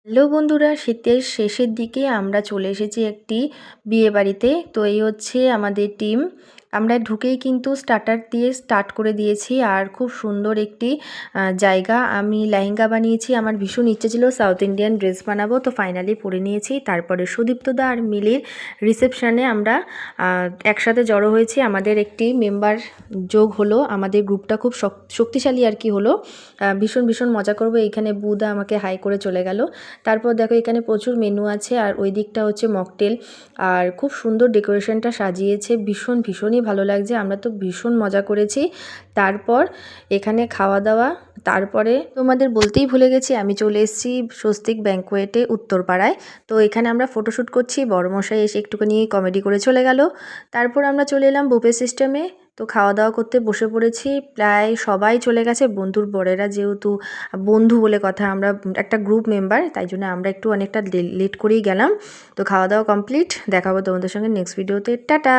Hello বন্ধুরা, শীতের শেষের দিকে আমরা চলে এসেছি একটি বিয়ে বাড়িতে। তো এই হচ্ছে আমাদের টিম। আমরা ঢুকেই কিন্তু স্টার্টার দিয়ে স্টার্ট করে দিয়েছি। আর খুব সুন্দর একটি জায়গা। আমি লেহেঙ্গা বানিয়েছি, আমার ভীষণ ইচ্ছে ছিল সাউথ ইন্ডিয়ান ড্রেস বানাবো, তো ফাইনালি পরে নিয়েছি। তারপরে সুদীপ্তদা আর মিলির রিসেপশানে আমরা একসাথে জড়ো হয়েছি। আমাদের একটি মেম্বার যোগ হলো, আমাদের গ্রুপটা খুব শক্তিশালী আর কি হলো। ভীষণ ভীষণ মজা করবো। এইখানে বুদা আমাকে হাই করে চলে গেল। তারপর দেখো এখানে প্রচুর মেনু আছে, আর ওই দিকটা হচ্ছে মকটেল। আর খুব সুন্দর ডেকোরেশনটা সাজিয়েছে, ভীষণই ভালো লাগছে। আমরা তো ভীষণ মজা করেছি। তারপর এখানে খাওয়া দাওয়া। তারপরে তোমাদের বলতেই ভুলে গেছি, আমি চলে এসেছি স্বস্তিক ব্যাঙ্কোয়েটে উত্তরপাড়ায়। তো এখানে আমরা ফটোশ্যুট করছি। বড়মশাই এসে একটুখানি কমেডি করে চলে গেল। তারপর আমরা চলে এলাম বুফে সিস্টেমে। তো খাওয়া দাওয়া করতে বসে পড়েছি। প্রায় সবাই চলে গেছে, বন্ধুর বরেরা, যেহেতু বন্ধু বলে কথা, আমরা একটা গ্রুপ মেম্বার, তাই জন্য আমরা একটু অনেকটা লেট করেই গেলাম। তো খাওয়া দাওয়া কমপ্লিট। দেখাবো তোমাদের সঙ্গে নেক্সট ভিডিওতে। টাটা।